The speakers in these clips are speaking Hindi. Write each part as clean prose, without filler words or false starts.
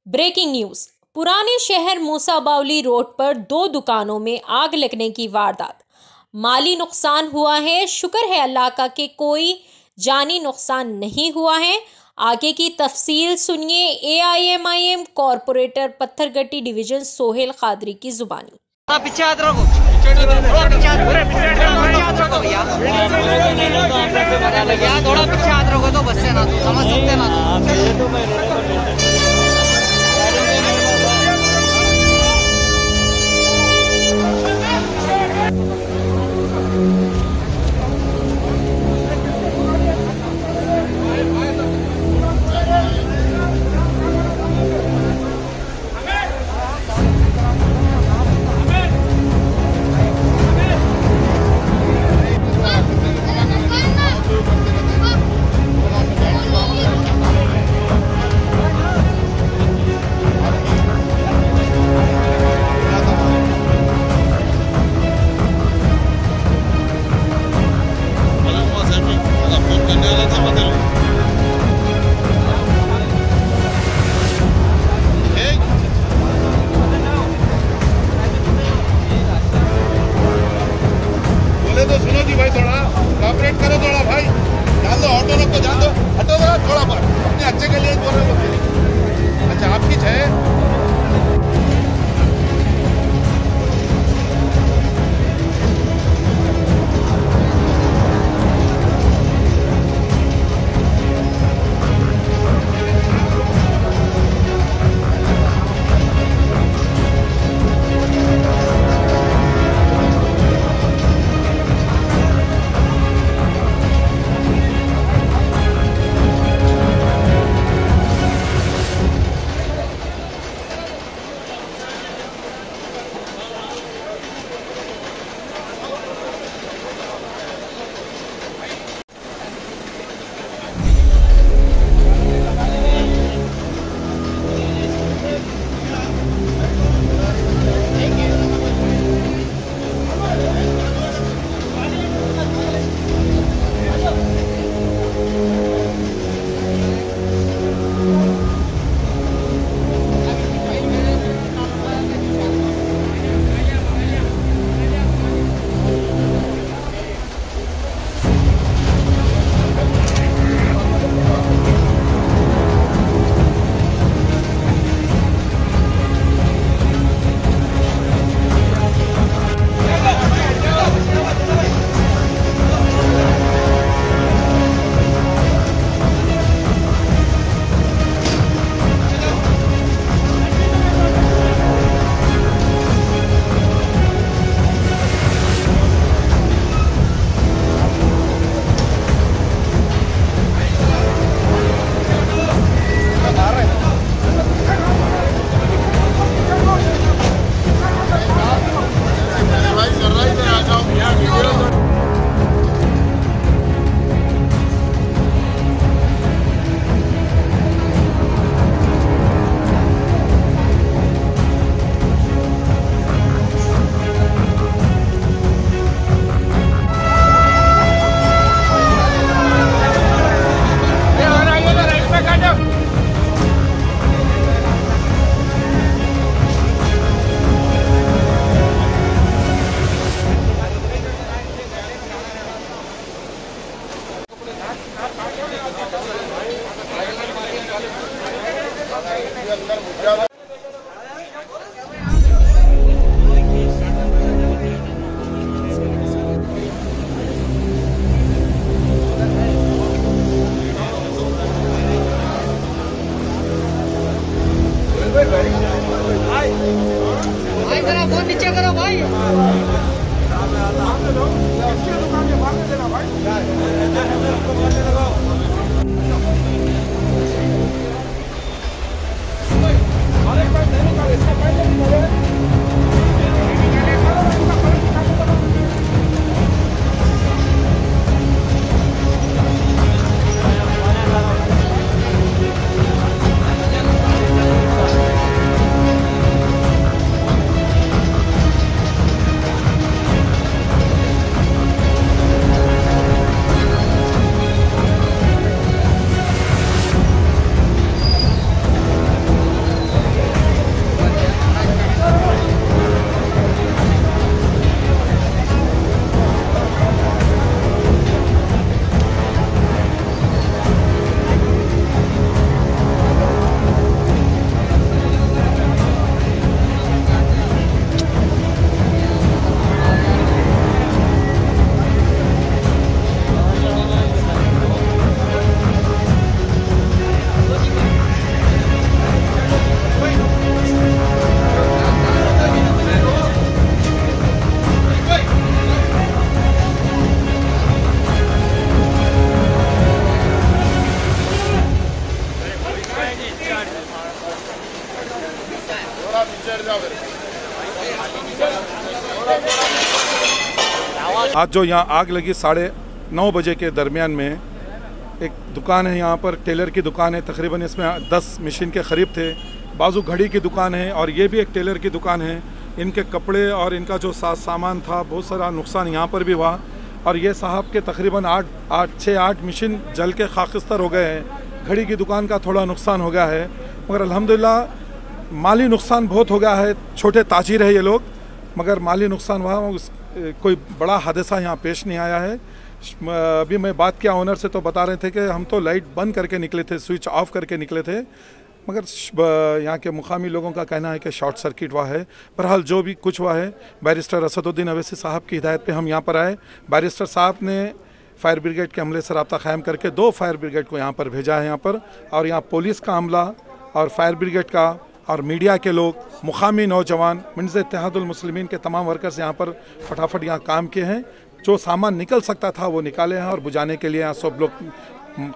Breaking news. पुराने शहर मूसाबावली रोड पर 2 दुकानों में आग लगने की वारदात। माली नुकसान हुआ है। शुक्र है अल्लाह का कि कोई जानी नुकसान नहीं हुआ है। आगे की तफसील सुनिए AIMIM corporator Pathergatti division Sohail Qadri की जुबानी। पीछे हाथ रखो, थोड़ा पीछे हाथ रखो तो बस से ना तो समझ सकते ना तो। तो सुनो जी भाई, थोड़ा कॉपरेट करो, थोड़ा भाई जान दो, ऑटो लोग को जान दो, हटो जरा थोड़ा पर, अपने अच्छे के लिए बोल रहे हो। अच्छा आपकी है। भाई जरा फोन नीचे करो भाई। आज जो यहाँ आग लगी 9:30 बजे के दरमियान में, एक दुकान है यहाँ पर, टेलर की दुकान है, तकरीबन इसमें 10 मशीन के करीब थे। बाजू घड़ी की दुकान है और ये भी एक टेलर की दुकान है। इनके कपड़े और इनका जो सामान था, बहुत सारा नुकसान यहाँ पर भी हुआ। और ये साहब के तकरीबन 6-8 मशीन जल के खाकिस्तर हो गए हैं। घड़ी की दुकान का थोड़ा नुकसान हो गया है, मगर अल्हम्दुलिल्लाह माली नुकसान बहुत हो गया है। छोटे ताजिर है ये लोग, मगर माली नुकसान हुआ, कोई बड़ा हादसा यहाँ पेश नहीं आया है। अभी मैं बात किया ओनर से, तो बता रहे थे कि हम तो लाइट बंद करके निकले थे, स्विच ऑफ करके निकले थे, मगर यहाँ के मुकामी लोगों का कहना है कि शॉर्ट सर्किट हुआ है। बहरहाल जो भी कुछ हुआ है, बैरिस्टर असदुद्दीन अवैसी साहब की हिदायत पे हम यहाँ पर आए। बैरिस्टर साहब ने फायर ब्रिगेड के अमले से रब्ता कायम करके 2 फायर ब्रिगेड को यहाँ पर भेजा है यहाँ पर, और यहाँ पुलिस का अमला और फायर ब्रिगेड का और मीडिया के लोग, मुकामी नौजवान, मिन्ज़ इत्तेहादुल मुस्लिमीन के तमाम वर्कर्स यहाँ पर फटाफट यहाँ काम किए हैं। जो सामान निकल सकता था वो निकाले हैं, और बुझाने के लिए यहाँ सब लोग,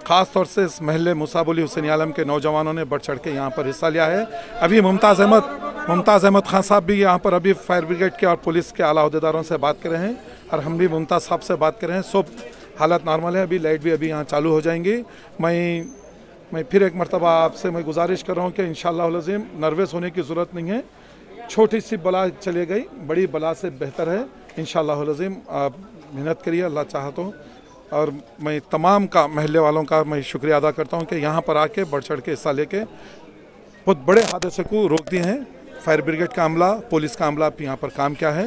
ख़ास तौर से इस महल्ले मुसा अली हुसैन आलम के नौजवानों ने बढ़ चढ़ के यहाँ पर हिस्सा लिया है। अभी मुमताज़ अहमद खान साहब भी यहाँ पर अभी फायर ब्रिगेड के और पुलिस के आला अहदेदारों से बात कर रहे हैं, और हम भी मुमताज़ साहब से बात कर रहे हैं। सब हालत नॉर्मल है, अभी लाइट भी अभी यहाँ चालू हो जाएंगी। मैं फिर एक मरतबा आपसे मैं गुजारिश कर रहा हूँ कि इंशाअल्लाह अज़ीम नर्वस होने की ज़रूरत नहीं है। छोटी सी बला चली गई, बड़ी बला से बेहतर है। इंशाअल्लाह अज़ीम आप मेहनत करिए, अल्लाह चाहा तो। और मैं तमाम का महल्ले वालों का मैं शुक्रिया अदा करता हूँ कि यहाँ पर आके बढ़ चढ़ के हिस्सा लेके बहुत बड़े हादसे को रोक दिए हैं। फायर ब्रिगेड का अमला, पुलिस का अमला यहाँ पर काम किया है।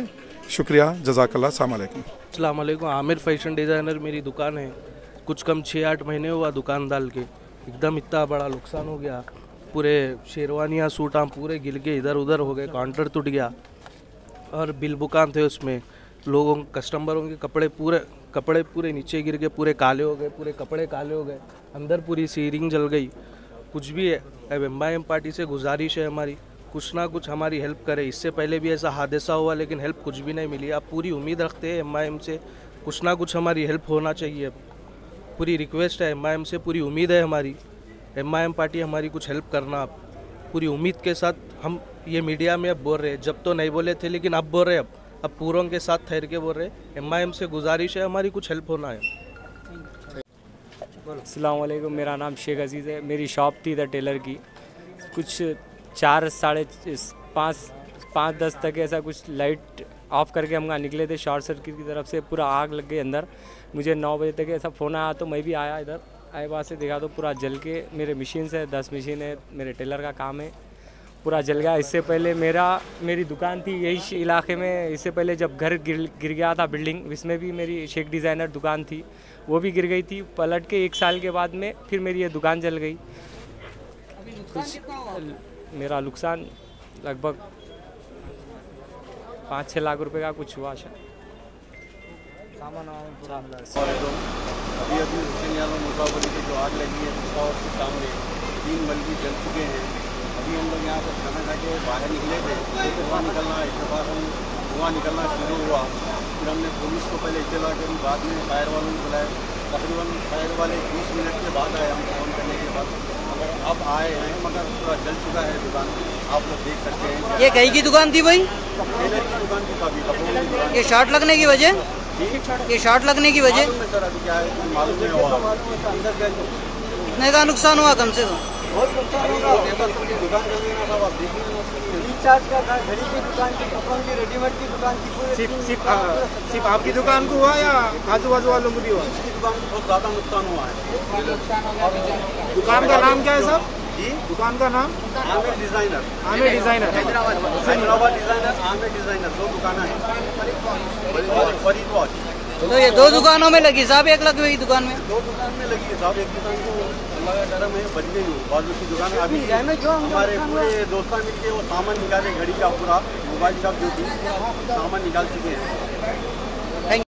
शुक्रिया, जज़ाकल्लाह, अस्सलाम वालेकुम। अस्सलाम वालेकुम। आमिर फैशन डिज़ाइनर मेरी दुकान है। कुछ कम 6-8 महीने हुआ दुकान डाल के, एकदम इतना बड़ा नुकसान हो गया। पूरे शेरवानियाँ सूटा पूरे गिल के इधर उधर हो गए, काउंटर टूट गया, और बिल बुकान थे उसमें लोगों कस्टमरों के कपड़े पूरे नीचे गिर गए, पूरे काले हो गए, पूरे कपड़े काले हो गए, अंदर पूरी सीरिंग जल गई। कुछ भी है, अब MIM पार्टी से गुजारिश है हमारी, कुछ ना कुछ हमारी हेल्प करे। इससे पहले भी ऐसा हादसा हुआ, लेकिन हेल्प कुछ भी नहीं मिली। आप पूरी उम्मीद रखते हैं MIM से, कुछ ना कुछ हमारी हेल्प होना चाहिए। पूरी रिक्वेस्ट है MIM से, पूरी उम्मीद है हमारी, MIM पार्टी हमारी कुछ हेल्प करना आप, पूरी उम्मीद के साथ। हम ये मीडिया में अब बोल रहे हैं, जब तो नहीं बोले थे लेकिन अब बोल रहे हैं, अब पूरों के साथ ठहर के बोल रहे हैं। MIM से गुजारिश है हमारी, कुछ हेल्प होना है। अस्सलाम वालेकुम, मेरा नाम शेख अजीज़ है। मेरी शॉप थी इधर टेलर की। कुछ 4 साढ़े 5-10 तक ऐसा कुछ लाइट ऑफ करके हम वहाँ निकले थे, शॉर्ट सर्किट की तरफ से पूरा आग लग गई अंदर। मुझे 9 बजे तक ऐसा फ़ोन आया, तो मैं भी आया इधर, आए बात से देखा तो पूरा जल के, मेरे मशीन से 10 मशीन है, मेरे टेलर का काम है, पूरा जल गया। इससे पहले मेरी दुकान थी यही इलाके में। इससे पहले जब घर गिर गया था बिल्डिंग, इसमें भी मेरी शेख डिज़ाइनर दुकान थी, वो भी गिर गई थी। पलट के 1 साल के बाद में फिर मेरी ये दुकान जल गई। कुछ मेरा नुकसान लगभग 5-6 लाख रुपए का कुछ हुआ शायद। अभी हुसैन आलम मुसा अली की जो आग लगी है मुसा के सामने 3 मलबे जल चुके हैं। अभी हम लोग यहाँ पर खाना खा के बाहर निकले थे, धुआं निकलना शुरू हुआ। फिर हमने पुलिस को पहले इत्तला करी, बाद में फायर वालों को बुलाया। तकरीबन फायर वाले 20 मिनट के बाद आए, हम फ़ोन करने के बाद, मगर अब आए हैं, मगर पूरा जल चुका है दुकान। आप लोग देख सकते हैं। ये कहीं की दुकान थी भाई? टेलर की दुकान थी, काफ़ी कपड़ों की दुकान। ये शॉर्ट लगने की वजह? ये शॉर्ट लगने की वजह सर अभी क्या है मालूम नहीं हुआ। कितने का नुकसान हुआ कम से कम? बहुत नुकसान होगा। दुकान कर देना साहब, आप देखिए। रिचार्ज का था, घड़ी की दुकान की, कपड़ों की, रेडीमेड की दुकान की। सिर्फ आपकी दुकान को हुआ या आजू बाजू वालों को भी हुआ? इसकी दुकान को बहुत ज़्यादा नुकसान हुआ है। दुकान का नाम क्या है साहब जी? दुकान का नाम Aamir designer. Hyderabad designer, Aamir designer, 2 दुकान है। फरीदवाद। तो ये 2 दुकानों में लगी साहब? 1 लाख की दुकान में? 2 दुकान में लगी है साहब। एक दुकान को अल्लाह का करम है बच गई हूँ, बाजू की दुकान अभी हमारे पूरे दोस्तों मिलके वो सामान निकाले, घड़ी का पूरा मोबाइल शॉप जो थी सामान निकाल चुके हैं।